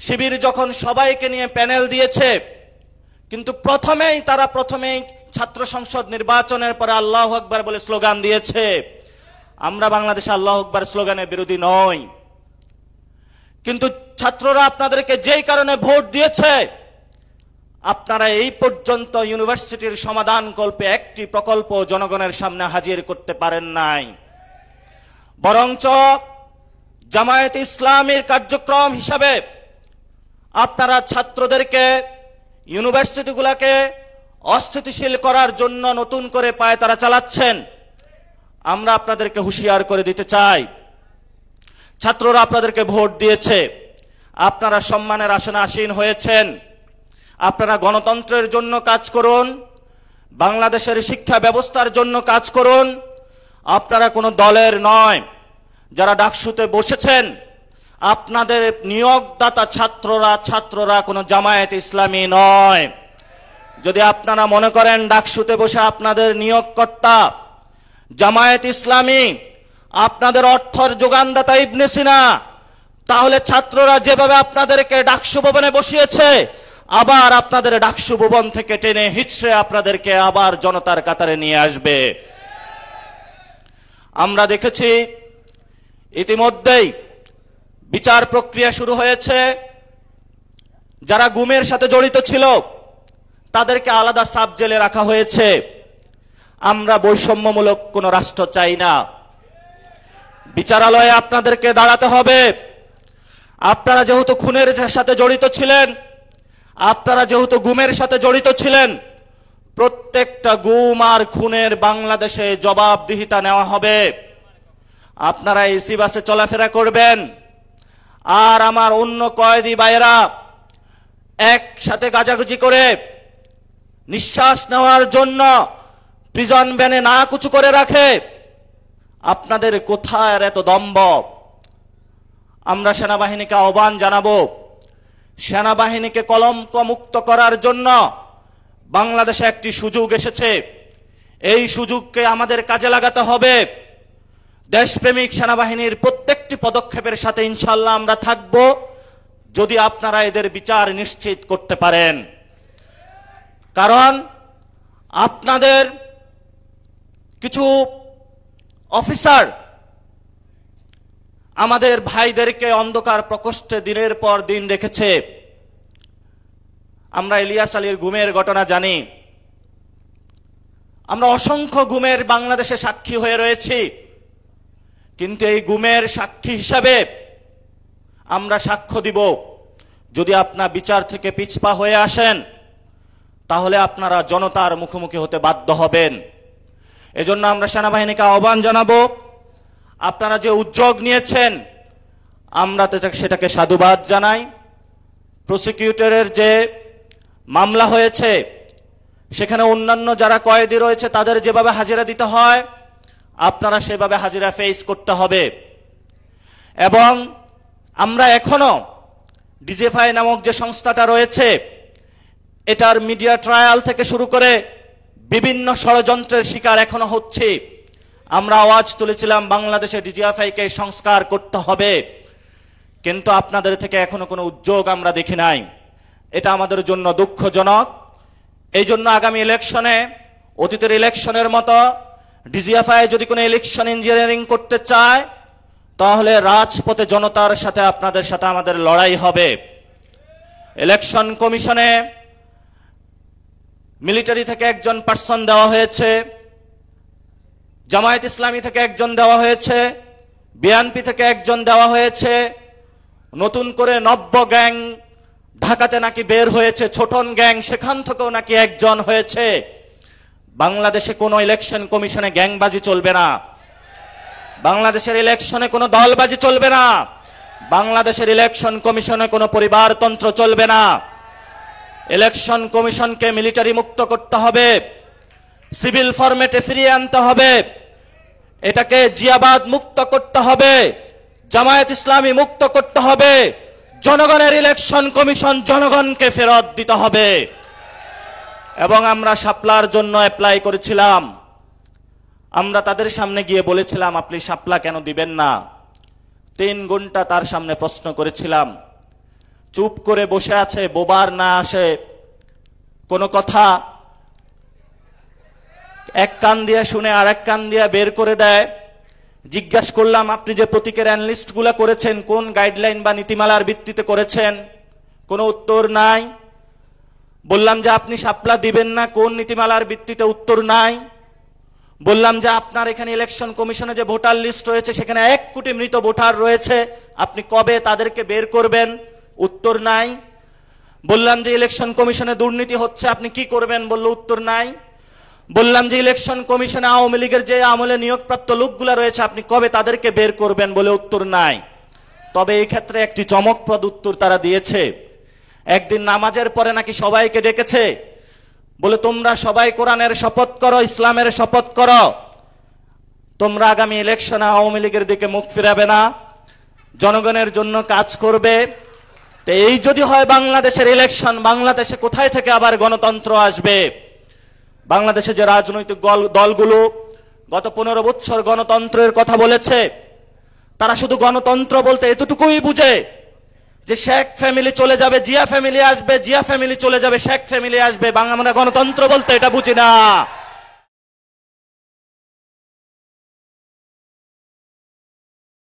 শিবির যখন সবাইকে নিয়ে প্যানেল দিয়েছে, কিন্তু তারা প্রথমেই ছাত্র সংসদ নির্বাচনের পরে আল্লাহু আকবার বলে স্লোগান দিয়েছে। আমরা বাংলাদেশে আল্লাহু আকবার স্লোগানের বিরোধী নই, কিন্তু ছাত্ররা আপনাদেরকে যেই কারণে ভোট দিয়েছে, আপনারা এই পর্যন্ত ইউনিভার্সিটির সমাধানকল্পে একটি প্রকল্প জনগণের সামনে হাজির করতে পারেন নাই। বরঞ্চ জামায়াতে ইসলামীর কার্যক্রম হিসাবে আপনারা ছাত্রদেরকে, ইউনিভার্সিটিগুলোকে অস্থিতিশীল করার জন্য নতুন করে পায়তারা চালাচ্ছেন। আমরা আপনাদেরকে হুঁশিয়ার করে দিতে চাই, ছাত্ররা আপনাদেরকে ভোট দিয়েছে, আপনারা সম্মানের আসনে আসীন হয়েছেন। আপনারা গণতন্ত্রের জন্য কাজ করুন, বাংলাদেশের শিক্ষা ব্যবস্থার জন্য কাজ করুন। আপনারা কোনো দলের নয়। যারা ডাকসুতে বসেছেন, আপনাদের নিয়োগদাতা ছাত্ররা কোনো জামায়াতে ইসলামী নয়। যদি আপনারা মনে করেন ডাকসুতে বসে আপনাদের নিয়োগকর্তা জামায়াতে ইসলামী, আপনাদের অর্থের যোগানদাতা ইবনে সিনা, তাহলে ছাত্ররা যেভাবে আপনাদেরকে ডাকসু ভবনে বসিয়েছে, আবার আপনাদের ডাকসু ভবন থেকে টেনে হিচড়ে আপনাদেরকে আবার জনতার কাতারে নিয়ে আসবে। আমরা দেখেছি ইতিমধ্যেই বিচার প্রক্রিয়া শুরু হয়েছে। যারা গুমের সাথে জড়িত ছিল তাদেরকে আলাদা সাব জেলে রাখা হয়েছে। আমরা বৈষম্যমূলক কোনো রাষ্ট্র চাই না। বিচারালয়ে আপনাদেরকে দাঁড়াতে হবে। আপনারা যেহেতু খুনের সাথে জড়িত ছিলেন, আপনারা যেহেতু গুমের সাথে জড়িত ছিলেন, প্রত্যেকটা গুম আর খুনের বাংলাদেশে জবাবদিহিতা নেওয়া হবে। আপনারা এসি বাসে চলাফেরা করবেন, আর আমার অন্য কয়েদি ভাইয়েরা একসাথে গাজাগুজি করে নিঃশ্বাস নেওয়ার জন্য প্রিজন ভ্যানে না কুচু করে রাখে। আপনাদের কোথায় এত দম্ভ? আমরা সেনাবাহিনীকে আহ্বান জানাবো, সেনাবাহিনীকে কলঙ্ক মুক্ত করার জন্য বাংলাদেশে একটি সুযোগ এসেছে। এই সুযোগকে আমাদের কাজে লাগাতে হবে। দেশপ্রেমিক সেনাবাহিনীর প্রত্যেকটি পদক্ষেপের সাথে ইনশাআল্লাহ আমরা থাকব, যদি আপনারা এদের বিচার নিশ্চিত করতে পারেন। কারণ আপনাদের কিছু অফিসার আমাদের ভাইদেরকে অন্ধকার প্রকোষ্ঠে দিনের পর দিন রেখেছে। আমরা ইলিয়াস আলীর গুমের ঘটনা জানি। আমরা অসংখ্য গুমের বাংলাদেশে সাক্ষী হয়ে রয়েছি, কিন্তু এই গুমের সাক্ষী হিসাবে আমরা সাক্ষ্য দিব। যদি আপনার বিচার থেকে পিছপা হয়ে আসেন, তাহলে আপনারা জনতার মুখোমুখি হতে বাধ্য হবেন। এজন্য আমরা সেনাবাহিনীকে আহ্বান জানাবো, আপনারা যে উদ্যোগ নিয়েছেন আমরা সেটাকে সাধুবাদ জানাই। প্রসিকিউটরের যে মামলা হয়েছে, সেখানে অন্যান্য যারা কয়েদি রয়েছে তাদের যেভাবে হাজিরা দিতে হয়, আপনারা সেভাবে হাজিরা ফেস করতে হবে। এবং আমরা এখনো ডিজিএফআই নামক যে সংস্থাটা রয়েছে, এটার মিডিয়া ট্রায়াল থেকে শুরু করে বিভিন্ন ষড়যন্ত্রের শিকার এখনো হচ্ছে। আমরা আওয়াজ তুলেছিলাম বাংলাদেশে ডিজিএফআইকে সংস্কার করতে হবে, কিন্তু আপনাদের থেকে এখনো কোনো উদ্যোগ আমরা দেখি নাই। এটা আমাদের জন্য দুঃখজনক। এই জন্য আগামী ইলেকশনে, অতীতের ইলেকশনের মতো ডিজিএফআই যদি কোনো ইলেকশন ইঞ্জিনিয়ারিং করতে চায়, তাহলে রাজপথে জনতার সাথে আপনাদের সাথে আমাদের লড়াই হবে। ইলেকশন কমিশনে মিলিটারি থেকে একজন পার্সন দেওয়া হয়েছে, জামায়াত ইসলামী থেকে একজন দেওয়া হয়েছে, বিএনপি থেকে একজন দেওয়া হয়েছে, নতুন করে নব্য গ্যাং ঢাকাতে নাকি বের হয়েছে, ছোটন গ্যাং, সেখান থেকেও নাকি একজন হয়েছে। বাংলাদেশে কোনো ইলেকশন কমিশনে গ্যাংবাজি চলবে না। বাংলাদেশের ইলেকশনে কোনো দলবাজি চলবে না। বাংলাদেশের ইলেকশন কমিশনে কোনো পরিবারতন্ত্র চলবে না। ইলেকশন কমিশনকে মিলিটারি মুক্ত করতে হবে, সিভিল ফরম্যাটে ফিরিয়ে আনতে হবে, এটাকে জিয়াবাদ মুক্ত করতে হবে, জামায়াত ইসলামী মুক্ত করতে হবে। জনগণের ইলেকশন কমিশন জনগণকে ফেরত দিতে হবে। এবং আমরা শাপলার জন্য অ্যাপ্লাই করেছিলাম। আমরা তাদের সামনে গিয়ে বলেছিলাম, আপনি শাপলা কেন দিবেন না? 3 ঘন্টা তার সামনে প্রশ্ন করেছিলাম। চুপ করে বসে আছে, বোবার না আসে কোনো কথা, এক কান দিয়ে শুনে আর এক কান দিয়ে বের করে দেয়। জিজ্ঞাসা করলাম, আপনি যে প্রতীকের অ্যানালিস্ট গুলা করেছেন কোন গাইডলাইন বা নীতিমালার ভিত্তিতে করেছেন? কোনো উত্তর নাই। বললাম যে আপনি শাপলা দিবেন না, কোন নীতিমালার ভিত্তিতে? উত্তর নাই। বললাম যে আপনার এখানে ইলেকশন কমিশনে যে ভোটার লিস্ট রয়েছে সেখানে 1 কোটি মৃত ভোটার রয়েছে, আপনি কবে তাদেরকে বের করবেন? উত্তর নাই। বললাম যে ইলেকশন কমিশনে দুর্নীতি হচ্ছে, আপনি কি করবেন? বলল উত্তর নাই। বললাম যে ইলেকশন কমিশনে আওয়ামী লীগের যে আমলে নিয়োগপ্রাপ্ত লোকগুলা রয়েছে আপনি কবে তাদেরকে বের করবেন? বলে উত্তর নাই। তবে এই ক্ষেত্রে একটি চমকপ্রদ উত্তর তারা দিয়েছে। একদিন নামাজের পরে নাকি সবাইকে ডেকেছে, বলে তোমরা সবাই কোরআনের শপথ করো, ইসলামের শপথ করো, তোমরা আগামী ইলেকশনে আওয়ামী লীগের দিকে মুখ ফিরাবে না, জনগণের জন্য কাজ করবে। তো এই যদি হয় বাংলাদেশের ইলেকশন, বাংলাদেশে কোথায় থেকে আবার গণতন্ত্র আসবে? বাংলাদেশে যে রাজনৈতিক দলগুলো গত 15 বছর গণতন্ত্রের কথা বলেছে, তারা শুধু গণতন্ত্র বলতে এতটুকুই বুঝে যে শেখ ফ্যামিলি চলে যাবে, জিয়া ফ্যামিলি আসবে, জিয়া ফ্যামিলি চলে যাবে, শেখ ফ্যামিলি আসবে। আমরা গণতন্ত্র বলতে এটা বুঝি না।